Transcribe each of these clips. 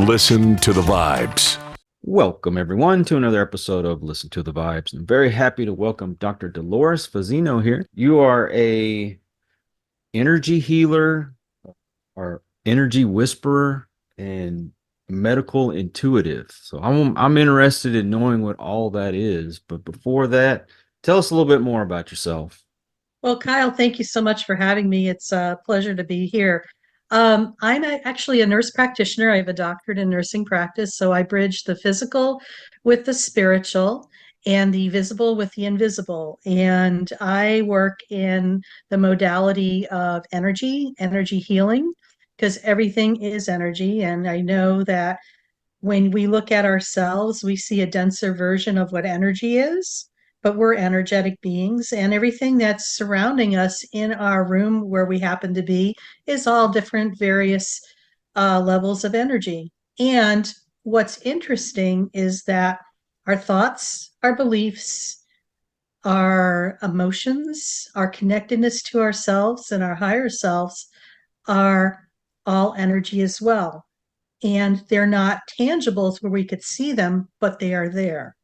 Listen to the vibes. Welcome, everyone, to another episode of Listen to the Vibes. I'm very happy to welcome Dr. Dolores Fazzino here. You are a energy healer or energy whisperer and medical intuitive. So I'm interested in knowing what all that is. But before that, tell us a little bit more about yourself. Well, Kyle, thank you so much for having me. It's a pleasure to be here. Actually a nurse practitioner. I have a doctorate in nursing practice, so I bridge the physical with the spiritual and the visible with the invisible. And I work in the modality of energy healing, because everything is energy. And I know that when we look at ourselves, we see a denser version of what energy is, but we're energetic beings, and everything that's surrounding us in our room where we happen to be is all different, various levels of energy. And what's interesting is that our thoughts, our beliefs, our emotions, our connectedness to ourselves and our higher selves are all energy as well, and they're not tangibles where we could see them, but they are there.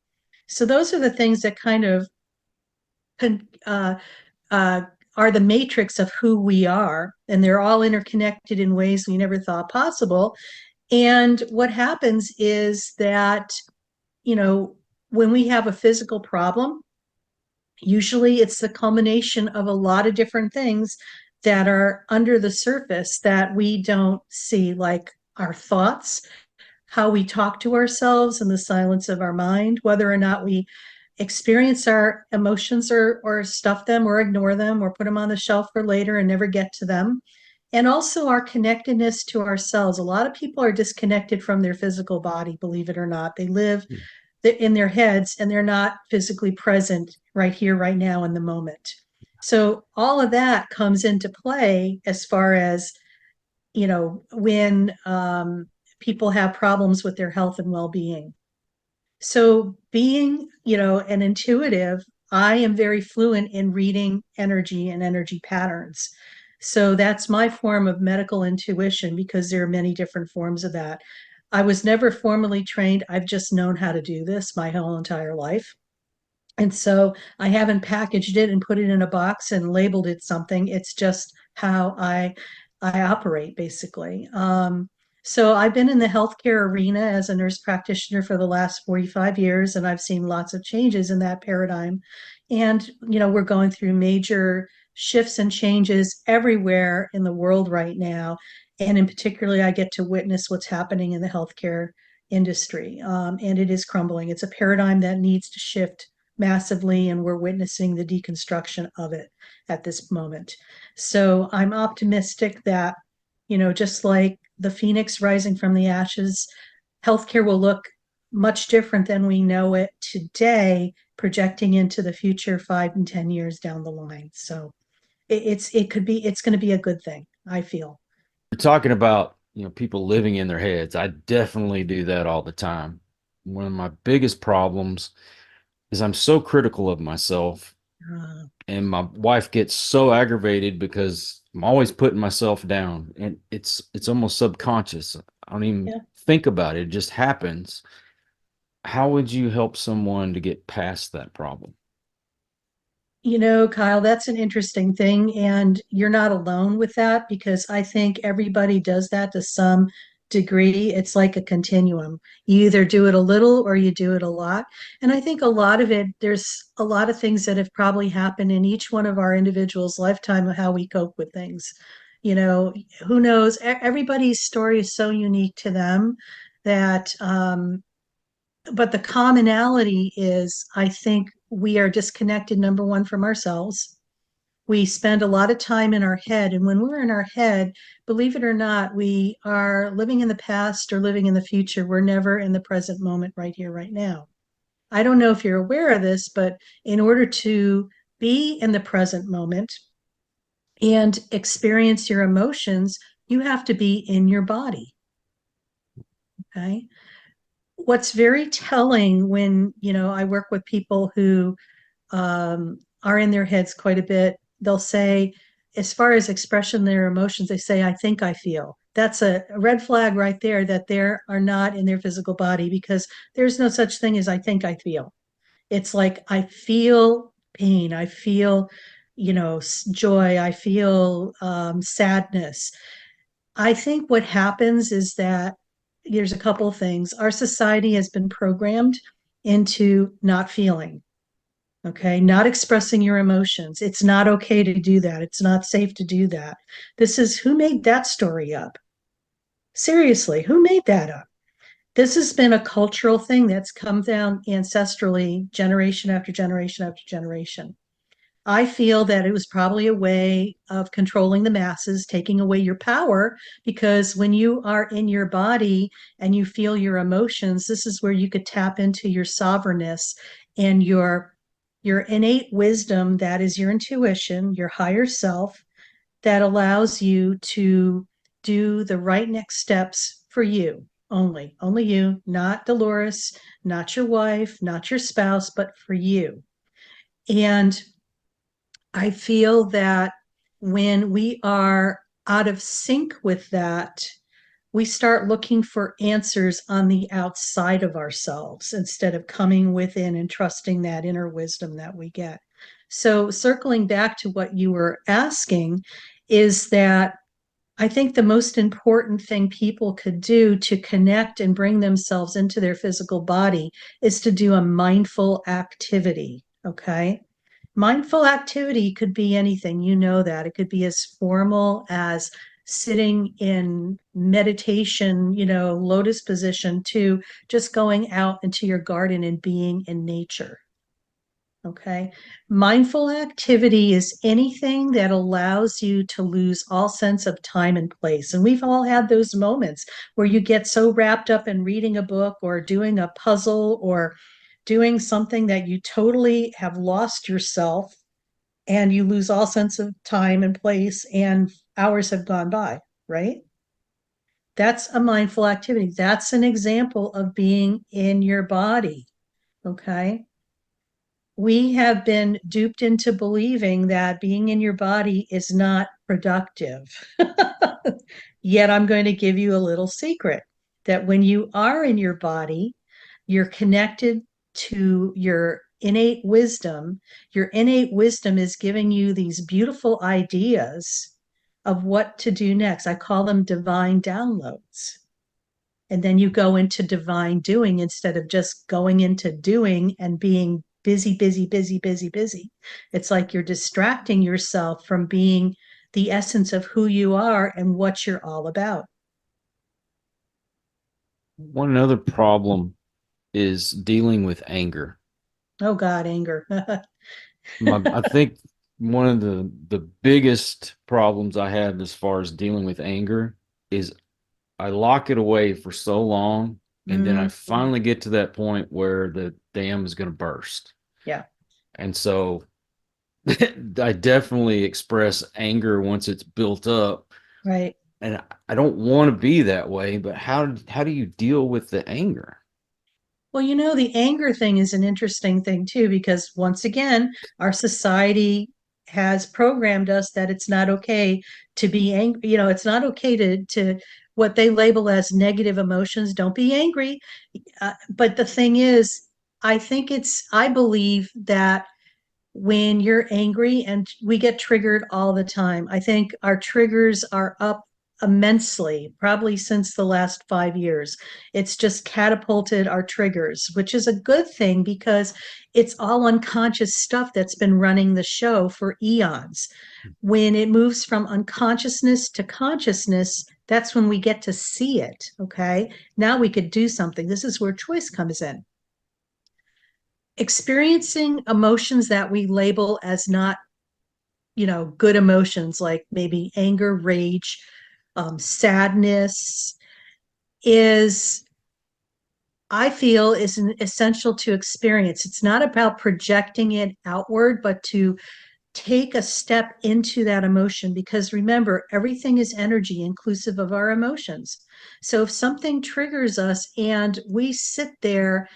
So those are the things that kind of uh, uh, are the matrix of who we are, and they're all interconnected in ways we never thought possible. And what happens is that, you know, when we have a physical problem, usually it's the culmination of a lot of different things that are under the surface that we don't see, like our thoughts, how we talk to ourselves in the silence of our mind, whether or not we experience our emotions or stuff them or ignore them or put them on the shelf for later and never get to them. And also our connectedness to ourselves. A lot of people are disconnected from their physical body, believe it or not. They live in their heads and they're not physically present right here, right now in the moment. So all of that comes into play as far as, when people have problems with their health and well-being. So being, an intuitive, I am very fluent in reading energy and energy patterns. So that's my form of medical intuition, because there are many different forms of that. I was never formally trained. I've just known how to do this my whole entire life. And so I haven't packaged it and put it in a box and labeled it something. It's just how I operate, basically. So I've been in the healthcare arena as a nurse practitioner for the last 45 years, and I've seen lots of changes in that paradigm. And, we're going through major shifts and changes everywhere in the world right now. And in particular, I get to witness what's happening in the healthcare industry. And it is crumbling. It's a paradigm that needs to shift massively, and we're witnessing the deconstruction of it at this moment. So I'm optimistic that, just like the phoenix rising from the ashes, healthcare will look much different than we know it today, projecting into the future 5 and 10 years down the line. So it's going to be a good thing, I feel. You're talking about, people living in their heads. I definitely do that all the time. One of my biggest problems is I'm so critical of myself, Uh, and my wife gets so aggravated because I'm always putting myself down, and it's almost subconscious. I don't even yeah. think about it. It just happens. How would you help someone to get past that problem? Kyle, that's an interesting thing. And you're not alone with that, because I think everybody does that to some degree. It's like a continuum. You either do it a little or you do it a lot. And I think a lot of it, there's a lot of things that have probably happened in each one of our individuals' lifetime of how we cope with things. Who knows? Everybody's story is so unique to them that, but the commonality is, I think we are disconnected, number one, from ourselves. We spend a lot of time in our head. And when we're in our head, believe it or not, we are living in the past or living in the future. We're never in the present moment, right here, right now. I don't know if you're aware of this, but in order to be in the present moment and experience your emotions, you have to be in your body. Okay. What's very telling when, I work with people who are in their heads quite a bit, they'll say, as far as expression their emotions, they say, I think I feel. That's a red flag right there that they are not in their physical body, because there's no such thing as I think I feel. It's like I feel pain, I feel, joy, I feel sadness. I think what happens is that there's a couple of things. Our society has been programmed into not feeling. Okay, not expressing your emotions. It's not okay to do that. It's not safe to do that. This is who made that story up? Seriously, who made that up? This has been a cultural thing that's come down ancestrally, generation after generation after generation. I feel that it was probably a way of controlling the masses, taking away your power, because when you are in your body and you feel your emotions, this is where you could tap into your sovereignness and your innate wisdom, that is your intuition, your higher self, that allows you to do the right next steps for you only you, not Dolores, not your wife, not your spouse, but for you. And I feel that when we are out of sync with that, we start looking for answers on the outside of ourselves instead of coming within and trusting that inner wisdom that we get. So, circling back to what you were asking, is that I think the most important thing people could do to connect and bring themselves into their physical body is to do a mindful activity. Okay. Mindful activity could be anything, you know that. It could be as formal as sitting in meditation, lotus position, to just going out into your garden and being in nature. Okay. Mindful activity is anything that allows you to lose all sense of time and place. And we've all had those moments where you get so wrapped up in reading a book or doing a puzzle or doing something that you totally have lost yourself, and you lose all sense of time and place, and hours have gone by, right? That's a mindful activity. That's an example of being in your body. Okay. We have been duped into believing that being in your body is not productive. Yet I'm going to give you a little secret that when you are in your body, you're connected to your innate wisdom. Your innate wisdom is giving you these beautiful ideas of what to do next. I call them divine downloads. And then you go into divine doing instead of just going into doing and being busy, busy, busy, busy, busy. It's like you're distracting yourself from being the essence of who you are and what you're all about. One other problem is dealing with anger. Oh God, anger. I think one of the biggest problems I have as far as dealing with anger is I lock it away for so long, and then I Mhm. finally get to that point where the dam is going to burst. Yeah, And so I definitely express anger once it's built up. right. And I don't want to be that way, but how do you deal with the anger? Well, the anger thing is an interesting thing too, because once again, our society has programmed us that it's not okay to be angry. It's not okay to what they label as negative emotions. Don't be angry. But the thing is, I believe that when you're angry, and we get triggered all the time. I think our triggers are up immensely, probably since the last 5 years. It's just catapulted our triggers, which is a good thing because it's all unconscious stuff that's been running the show for eons. When it moves from unconsciousness to consciousness, that's when we get to see it. Okay. Now we could do something. This is where choice comes in. Experiencing emotions that we label as not, good emotions, like maybe anger, rage, sadness, is, I feel, is an essential to experience. It's not about projecting it outward, but to take a step into that emotion, because remember, everything is energy, inclusive of our emotions. So if something triggers us and we sit there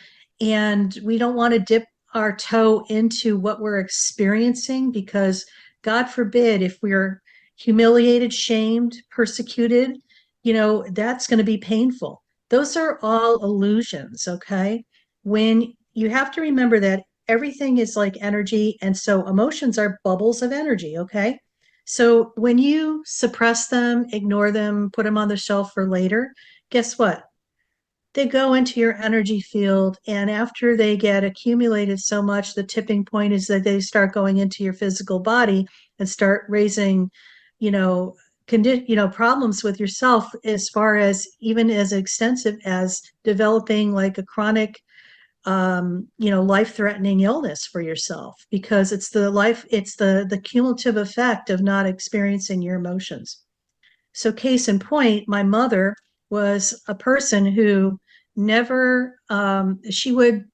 and we don't want to dip our toe into what we're experiencing, because God forbid, if we're humiliated, shamed, persecuted, that's going to be painful. Those are all illusions, okay? When you have to remember that everything is like energy, and so emotions are bubbles of energy, okay? So when you suppress them, ignore them, put them on the shelf for later, guess what? They go into your energy field, and after they get accumulated so much, the tipping point is that they start going into your physical body and start raising, you know, problems with yourself, as far as even as extensive as developing like a chronic life-threatening illness for yourself, because it's the cumulative effect of not experiencing your emotions. So case in point, my mother was a person who never, she would,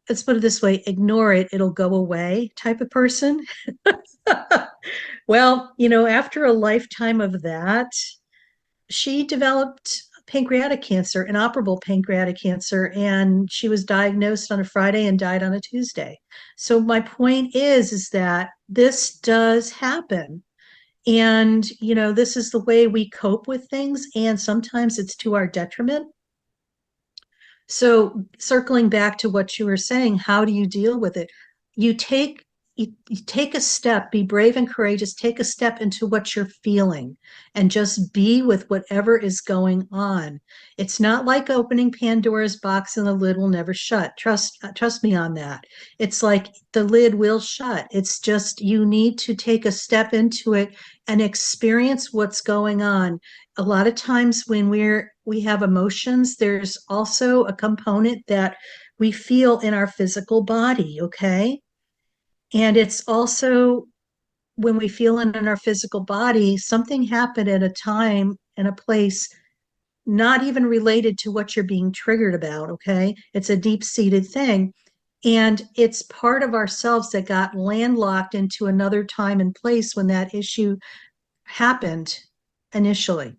let's put it this way, ignore it, it'll go away type of person. Well, after a lifetime of that, she developed pancreatic cancer, inoperable pancreatic cancer, and she was diagnosed on a Friday and died on a Tuesday. So my point is that this does happen. And, this is the way we cope with things, and sometimes it's to our detriment. So, circling back to what you were saying, how do you deal with it? You take you take a step, be brave and courageous, take a step into what you're feeling and just be with whatever is going on. It's not like opening Pandora's box and the lid will never shut. Trust me on that. It's like the lid will shut. It's just you need to take a step into it and experience what's going on. A lot of times when we have emotions, there's also a component that we feel in our physical body, okay? And it's also when we feel it in our physical body, something happened at a time and a place not even related to what you're being triggered about, okay? It's a deep-seated thing. And it's part of ourselves that got landlocked into another time and place when that issue happened initially.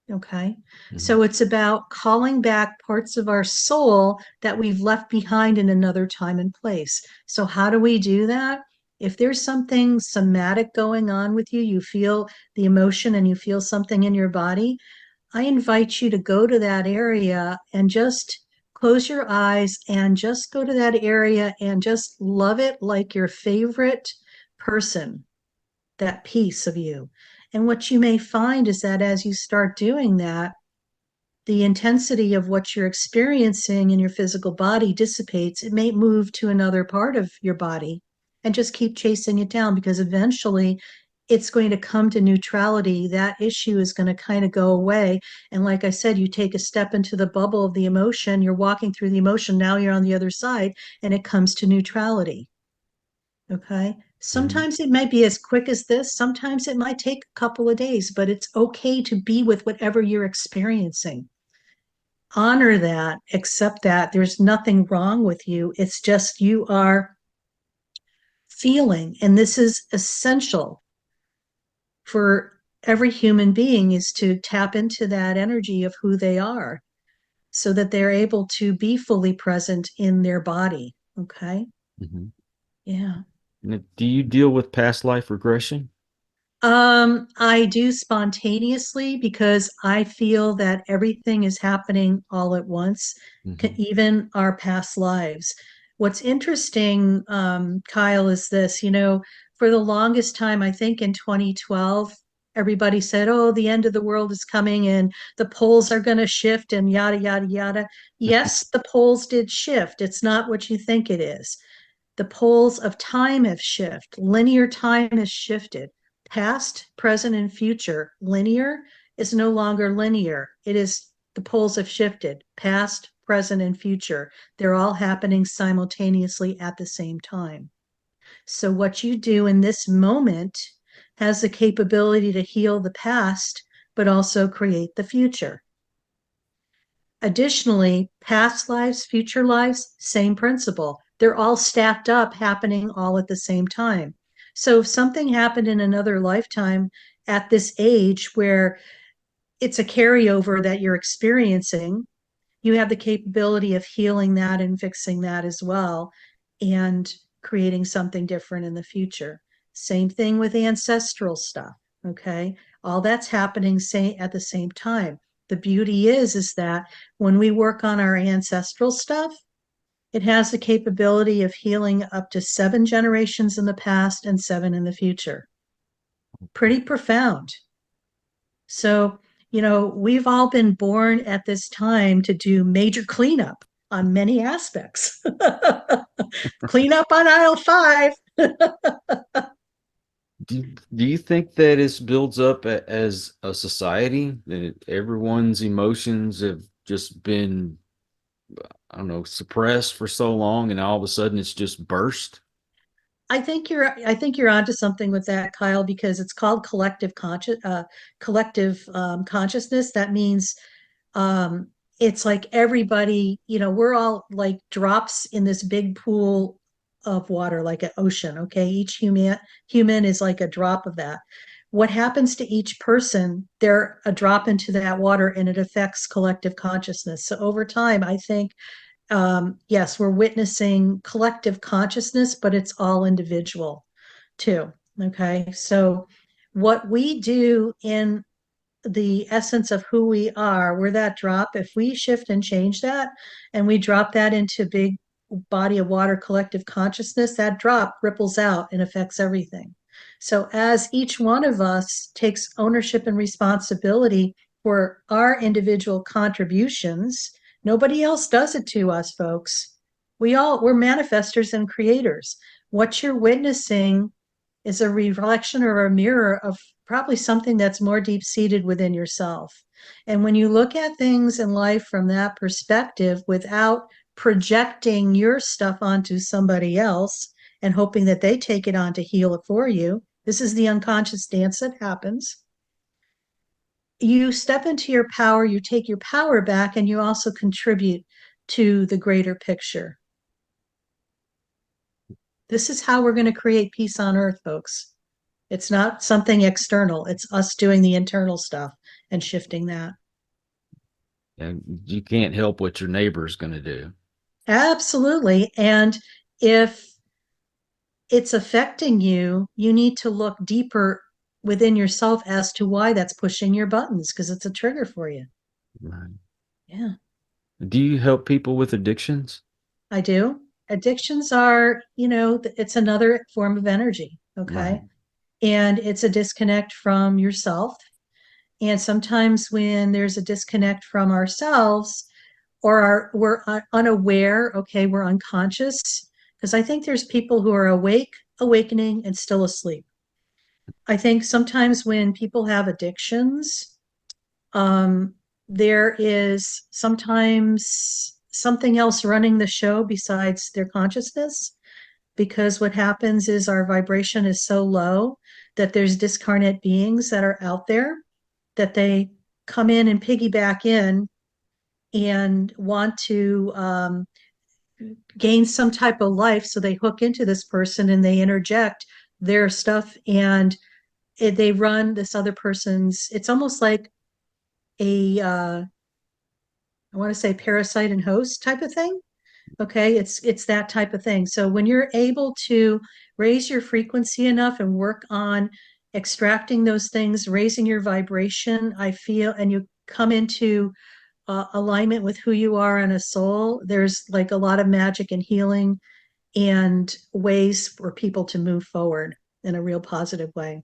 Okay. Mhm. So it's about calling back parts of our soul that we've left behind in another time and place. So, how do we do that? If there's something somatic going on with you, you feel the emotion and you feel something in your body, I invite you to go to that area and just close your eyes and just go to that area and just love it like your favorite person, that piece of you. And what you may find is that as you start doing that, the intensity of what you're experiencing in your physical body dissipates. It may move to another part of your body and just keep chasing it down, because eventually it's going to come to neutrality. That issue is going to kind of go away. And like I said, you take a step into the bubble of the emotion, you're walking through the emotion, now you're on the other side, and it comes to neutrality. Okay. Sometimes it might be as quick as this. Sometimes it might take a couple of days, but it's okay to be with whatever you're experiencing. Honor that, accept that. There's nothing wrong with you. It's just you are feeling. And this is essential for every human being, is to tap into that energy of who they are so that they're able to be fully present in their body. Okay. Mhm. Yeah. Now, do you deal with past life regression? I do spontaneously, because I feel that everything is happening all at once, Mhm. even our past lives. What's interesting, Kyle, is this, for the longest time, I think in 2012, everybody said, oh, the end of the world is coming and the poles are going to shift and yada, yada, yada. Yes, the poles did shift. It's not what you think it is. The poles of time have shifted. Linear time has shifted. Past, present, and future. Linear is no longer linear. It is, the poles have shifted. Past, present, and future. They're all happening simultaneously at the same time. So what you do in this moment has the capability to heal the past, but also create the future. Additionally, past lives, future lives, same principle. They're all stacked up, happening all at the same time. So if something happened in another lifetime at this age where it's a carryover that you're experiencing, you have the capability of healing that and fixing that as well, and creating something different in the future. Same thing with ancestral stuff. Okay. All that's happening at the same time. The beauty is that when we work on our ancestral stuff, it has the capability of healing up to 7 generations in the past and 7 in the future. Pretty profound. So, we've all been born at this time to do major cleanup on many aspects. Clean up on aisle 5. Do you think that it builds up as a society that everyone's emotions have just been, I don't know, suppressed for so long, and all of a sudden it's just burst? I think you're onto something with that, Kyle, because it's called collective consciousness. That means um, it's like everybody, we're all like drops in this big pool of water, like an ocean. Okay, each human is like a drop of that. What happens to each person? They're a drop into that water, and it affects collective consciousness. So over time, I think yes, we're witnessing collective consciousness, but it's all individual too. Okay. So, what we do in the essence of who we are, we're that drop. If we shift and change that and we drop that into big body of water collective consciousness, that drop ripples out and affects everything. So, as each one of us takes ownership and responsibility for our individual contributions, nobody else does it to us, folks. We're manifestors and creators. What you're witnessing is a reflection or a mirror of probably something that's more deep seated within yourself. And when you look at things in life from that perspective without projecting your stuff onto somebody else and hoping that they take it on to heal it for you, this is the unconscious dance that happens. You step into your power, you take your power back, and you also contribute to the greater picture. This is how we're going to create peace on earth, folks. It's not something external. It's us doing the internal stuff and shifting that. And you can't help what your neighbor's going to do. Absolutely. And if it's affecting you, you need to look deeper within yourself as to why that's pushing your buttons, because it's a trigger for you. Right. Yeah, Do you help people with addictions? I do. Addictions are, it's another form of energy. Okay. Right. And it's a disconnect from yourself. And sometimes when there's a disconnect from ourselves, or we're unaware, okay, we're unconscious, because I think there's people who are awake, awakening, and still asleep. I think sometimes when people have addictions, um, there is sometimes something else running the show besides their consciousness, because what happens is our vibration is so low that there's discarnate beings that are out there that they come in and piggyback in and want to gain some type of life. So they hook into this person and they interject their stuff, and they run this other person's. It's almost like I want to say parasite and host type of thing. Okay, it's that type of thing. So when you're able to raise your frequency enough and work on extracting those things, raising your vibration, I feel, and you come into alignment with who you are on a soul, there's like a lot of magic and healing and ways for people to move forward in a real positive way.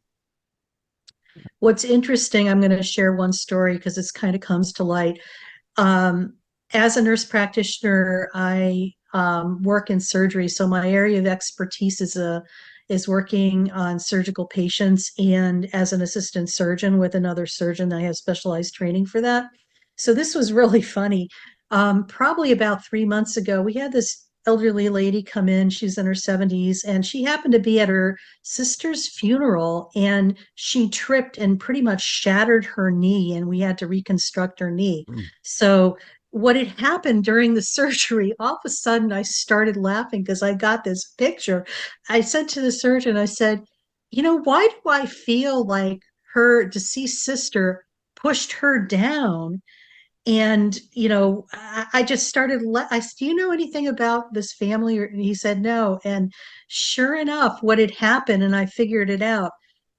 What's interesting, I'm going to share one story because this kind of comes to light. Um, as a nurse practitioner, I work in surgery, so my area of expertise is working on surgical patients, and as an assistant surgeon with another surgeon, I have specialized training for that. So this was really funny. Probably about 3 months ago, we had this elderly lady come in. She's in her 70s, and she happened to be at her sister's funeral, and she tripped and pretty much shattered her knee, and we had to reconstruct her knee. Mm. So what had happened during the surgery, all of a sudden I started laughing because I got this picture. I said to the surgeon, I said, why do I feel like her deceased sister pushed her down And I just started. I said, "Do you know anything about this family?" And he said, "No." And sure enough, what had happened, and I figured it out.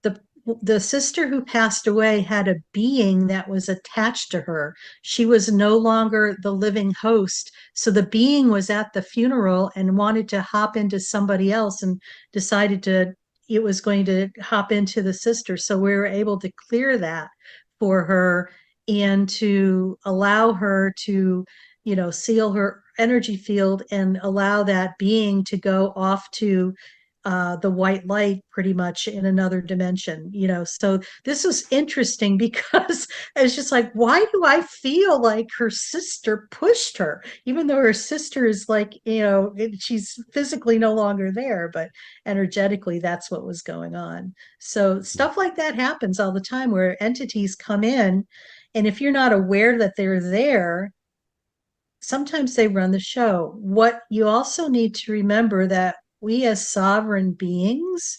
the The sister who passed away had a being that was attached to her. She was no longer the living host, so the being was at the funeral and wanted to hop into somebody else, and decided to it was going to hop into the sister. So we were able to clear that for her, and to allow her to, seal her energy field and allow that being to go off to the white light pretty much in another dimension. So this was interesting because I was just like, why do I feel like her sister pushed her, even though her sister is like, she's physically no longer there, but energetically, that's what was going on. So stuff like that happens all the time where entities come in, and if you're not aware that they're there, sometimes they run the show. What you also need to remember that we as sovereign beings,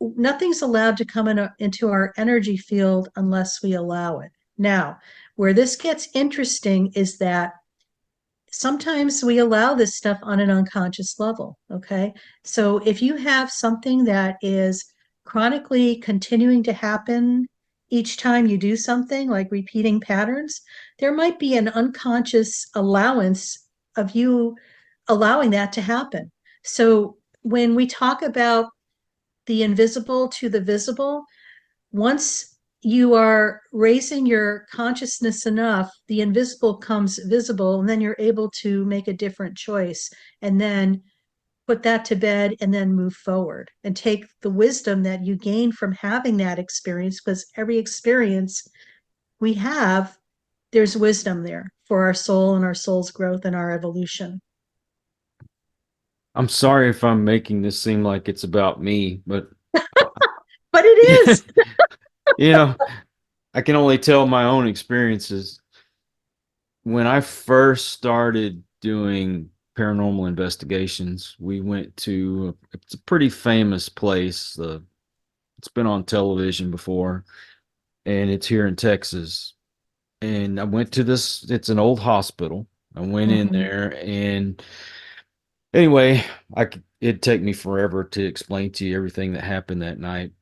nothing's allowed to come into our energy field unless we allow it. Now, where this gets interesting is that sometimes we allow this stuff on an unconscious level. Okay. So if you have something that is chronically continuing to happen each time you do something, like repeating patterns, there might be an unconscious allowance of you allowing that to happen. So when we talk about the invisible to the visible, once you are raising your consciousness enough, the invisible comes visible, and then you're able to make a different choice, and then put that to bed, and then move forward and take the wisdom that you gain from having that experience, because every experience we have, there's wisdom there for our soul and our soul's growth and our evolution. I'm sorry if I'm making this seem like it's about me, but But it is. you know, I can only tell my own experiences. When I first started doing paranormal investigations, we went to it's a pretty famous place. It's been on television before, and it's here in Texas. And I went to this, it's an old hospital. I went in Mhm. there, and anyway, it'd take me forever to explain to you everything that happened that night.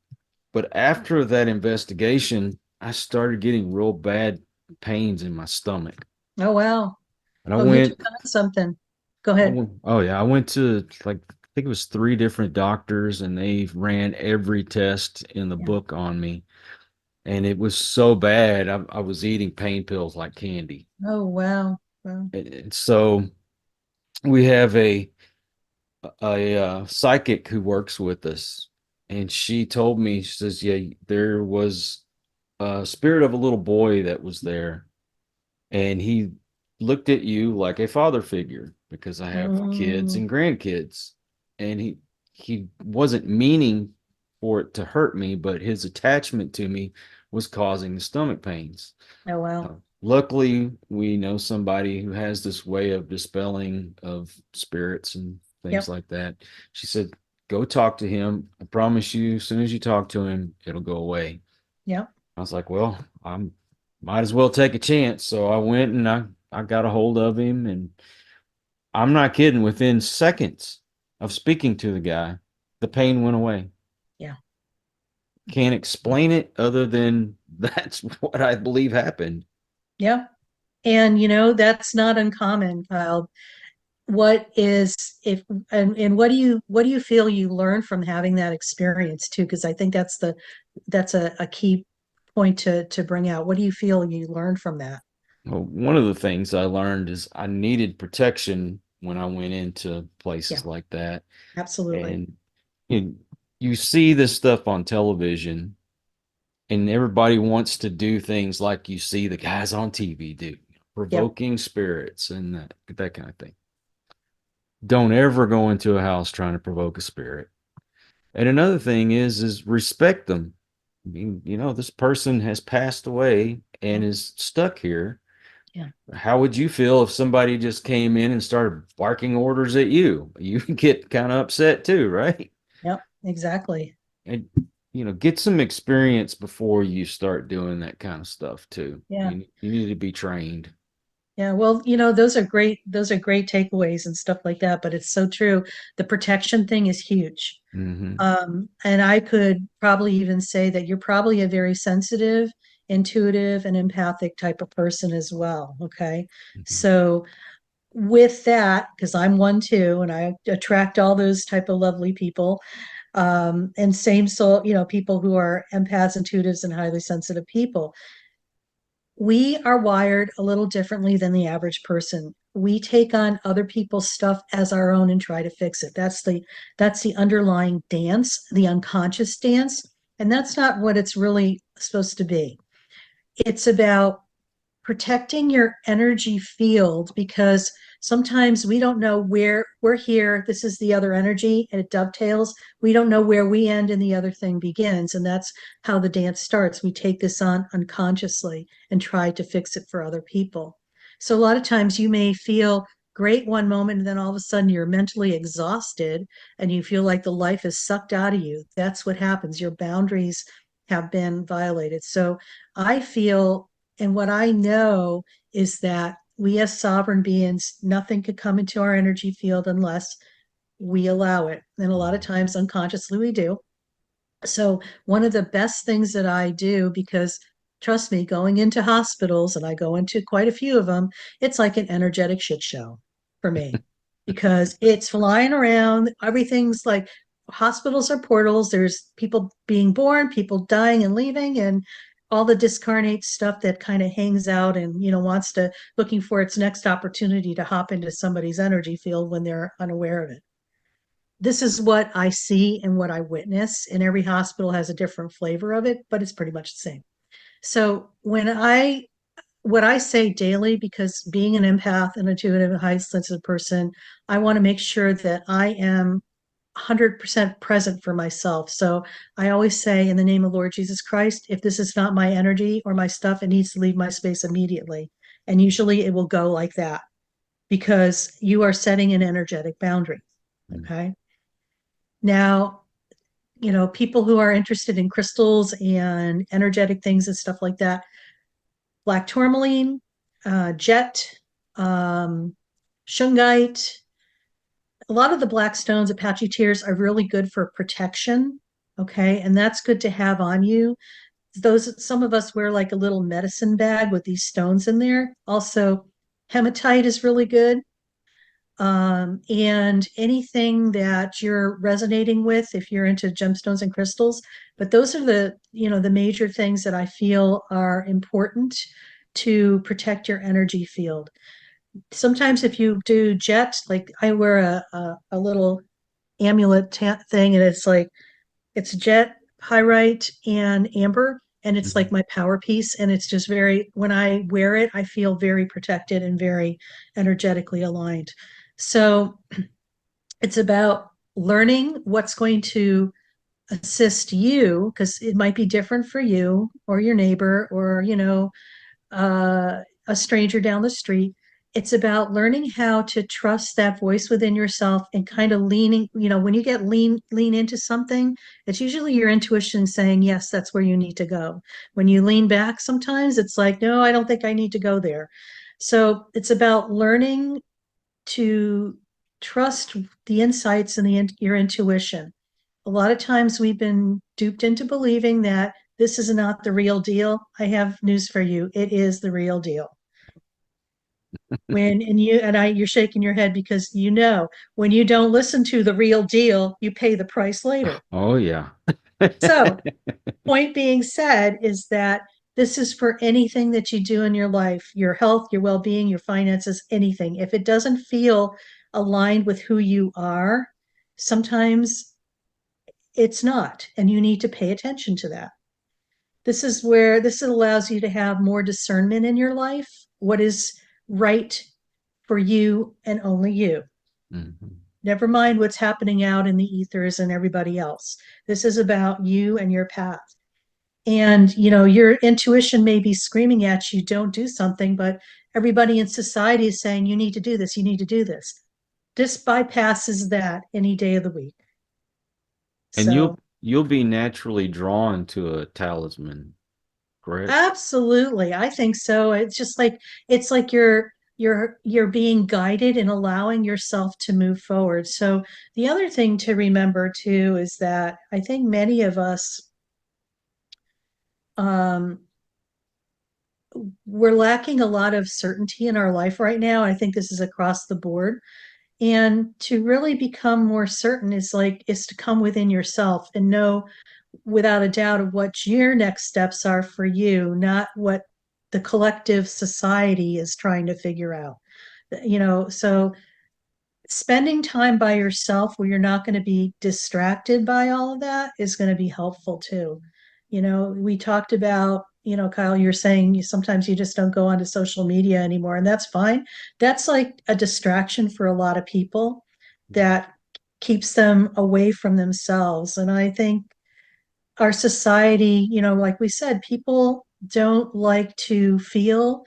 But after that investigation, I started getting real bad pains in my stomach. Oh, wow. And I Oh, you took went, on something. Go ahead. oh yeah, I went to like, I think it was three different doctors, and they ran every test in the Yeah. book on me. And it was so bad, I was eating pain pills like candy. Oh, wow. Wow. And so we have a psychic who works with us, and she told me, she says, yeah, there was a spirit of a little boy that was there, and he looked at you like a father figure, because I have kids Mm. and grandkids, and he wasn't meaning for it to hurt me, but his attachment to me was causing the stomach pains. Oh, uh, wow. Luckily, we know somebody who has this way of dispelling of spirits and things Yep. like that. She said, go talk to him. I promise you, as soon as you talk to him, it'll go away. Yep. I was like, well, I might as well take a chance. So I went and I got a hold of him, and I'm not kidding. Within seconds of speaking to the guy, the pain went away. Yeah. Can't explain it other than that's what I believe happened. Yeah. And that's not uncommon, Kyle. What is if and what do you feel you learn from having that experience too? Because I think that's a key point to bring out. What do you feel you learned from that? Well, one of the things I learned is I needed protection when I went into Yeah, places like that. absolutely. And you, you see this stuff on television, and everybody wants to do things like you see the guys on TV do, Yep. provoking spirits and that kind of thing. Don't ever go into a house trying to provoke a spirit. And another thing is respect them. I mean, this person has passed away and Yep. is stuck here. Yeah. How would you feel if somebody just came in and started barking orders at you? You get kind of upset too, right? Yep. Exactly. And get some experience before you start doing that kind of stuff too. Yeah. You need to be trained. Yeah, well, those are great takeaways and stuff like that, but it's so true. The protection thing is huge. Hmm. And I could probably even say that you're probably a very sensitive, intuitive, and empathic type of person as well. Okay. Hmm. So with that, because I'm one too, and I attract all those type of lovely people, and same soul, people who are empaths, intuitives, and highly sensitive people. We are wired a little differently than the average person. We take on other people's stuff as our own and try to fix it. That's the underlying dance, the unconscious dance, and that's not what it's really supposed to be. It's about protecting your energy field, because sometimes we don't know where we're here. This is the other energy and it dovetails. We don't know where we end and the other thing begins. And that's how the dance starts. We take this on unconsciously and try to fix it for other people. So a lot of times you may feel great one moment and then all of a sudden you're mentally exhausted and you feel like the life is sucked out of you. That's what happens. Your boundaries have been violated. So I feel, and what I know is that we as sovereign beings, nothing could come into our energy field unless we allow it. And a lot of times unconsciously we do. So one of the best things that I do, because trust me, going into hospitals, and I go into quite a few of them, it's like an energetic shit show for me because it's flying around. Everything's like hospitals are portals. There's people being born, people dying and leaving, and all the discarnate stuff that kind of hangs out and wants to looking for its next opportunity to hop into somebody's energy field when they're unaware of it. This is what I see and what I witness, and every hospital has a different flavor of it, but it's pretty much the same. So what I say daily, because being an empath and intuitive and high sensitive person, I want to make sure that I am 100% present for myself. So I always say, in the name of Lord Jesus Christ, if this is not my energy or my stuff, it needs to leave my space immediately. And usually it will go like that because you are setting an energetic boundary. Okay. Now, people who are interested in crystals and energetic things and stuff like that, black tourmaline, jet, um, shungite, a lot of the black stones, Apache tears, are really good for protection. Okay. And that's good to have on you. Some of us wear like a little medicine bag with these stones in there. Also, hematite is really good. And anything that you're resonating with if you're into gemstones and crystals. But those are the major things that I feel are important to protect your energy field. Sometimes if you do jet, like I wear a little amulet thing, and it's jet, pyrite, and amber. And it's like Hmm. my power piece. And it's just when I wear it, I feel very protected and very energetically aligned. So it's about learning what's going to assist you, because it might be different for you or your neighbor or, a stranger down the street. It's about learning how to trust that voice within yourself and kind of leaning, when you get lean into something, it's usually your intuition saying, yes, that's where you need to go. When you lean back, sometimes it's like, no, I don't think I need to go there. So it's about learning to trust the insights and your intuition. A lot of times we've been duped into believing that this is not the real deal. I have news for you. It is the real deal. You're shaking your head because when you don't listen to the real deal, you pay the price later. Oh yeah. So, point being said is that this is for anything that you do in your life, your health, your well-being, your finances, anything. If it doesn't feel aligned with who you are, sometimes it's not, and you need to pay attention to that. This allows you to have more discernment in your life, what is right for you and only you. Hmm. Never mind what's happening out in the ethers and everybody else. This is about you and your path. And your intuition may be screaming at you, don't do something, but everybody in society is saying, you need to do this, you need to do this. This bypasses that any day of the week. And So you'll be naturally drawn to a talisman, correct? Absolutely. I think so. It's like you're being guided and allowing yourself to move forward. So the other thing to remember too is that I think many of us um we're lacking a lot of certainty in our life right now. I think this is across the board. And to really become more certain is to come within yourself and know without a doubt of what your next steps are for you, not what the collective society is trying to figure out. So spending time by yourself where you're not going to be distracted by all of that is going to be helpful too. We talked about, Kyle, you're saying sometimes you just don't go onto social media anymore, and that's fine. That's like a distraction for a lot of people that keeps them away from themselves. And I think our society, like we said, people don't like to feel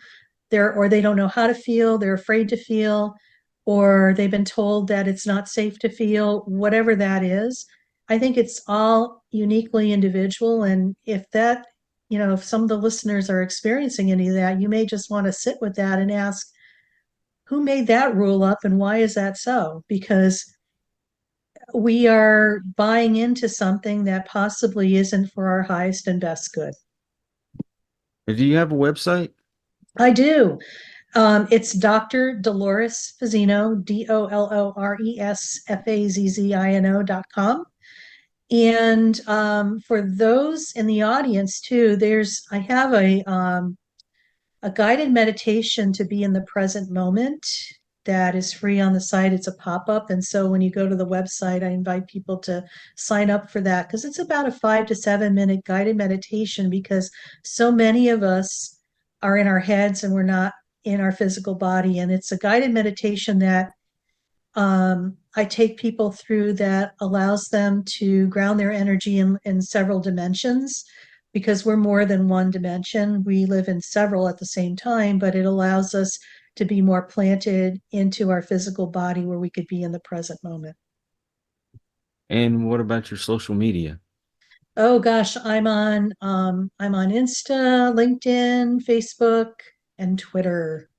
or they don't know how to feel, they're afraid to feel, or they've been told that it's not safe to feel, whatever that is. I think it's all uniquely individual. And if some of the listeners are experiencing any of that, you may just want to sit with that and ask, who made that rule up and why is that so? Because we are buying into something that possibly isn't for our highest and best good. Do you have a website? I do. It's Dr. Dolores Fazzino, DOLORESFAZZINO.com. And for those in the audience too, I have a guided meditation to be in the present moment that is free on the site. It's a pop-up. And so when you go to the website, I invite people to sign up for that because it's about a 5 to 7 minute guided meditation because so many of us are in our heads and we're not in our physical body. And it's a guided meditation that I take people through that allows them to ground their energy in several dimensions because we're more than one dimension. We live in several at the same time, but it allows us to be more planted into our physical body where we could be in the present moment. And what about your social media? Oh gosh, I'm on Insta, LinkedIn, Facebook, and Twitter,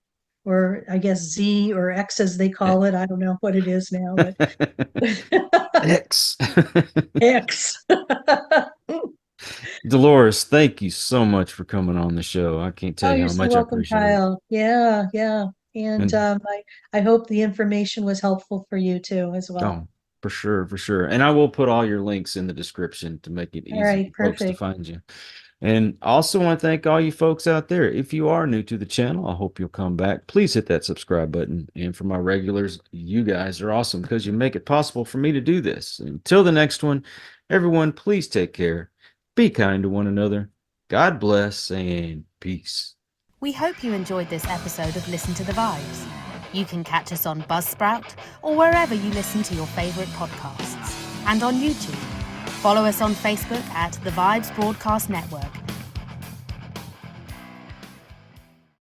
or I guess Z or X as they call it. I don't know what it is now, but X. X. Dolores, thank you so much for coming on the show. I can't tell Oh, you you're how so much I welcome, appreciate it. Kyle. Yeah, yeah. And And I hope the information was helpful for you too, as well. oh, for sure, for sure. And I will put all your links in the description to make it All easy right, for folks to perfect. find you. And I also want to thank all you folks out there. If you are new to the channel, I hope you'll come back. Please hit that subscribe button. And for my regulars, you guys are awesome because you make it possible for me to do this. Until the next one, everyone, please take care. Be kind to one another. God bless and peace. We hope you enjoyed this episode of Listen to the Vibes. You can catch us on Buzzsprout or wherever you listen to your favorite podcasts, and on YouTube. Follow us on Facebook at The Vibes Broadcast Network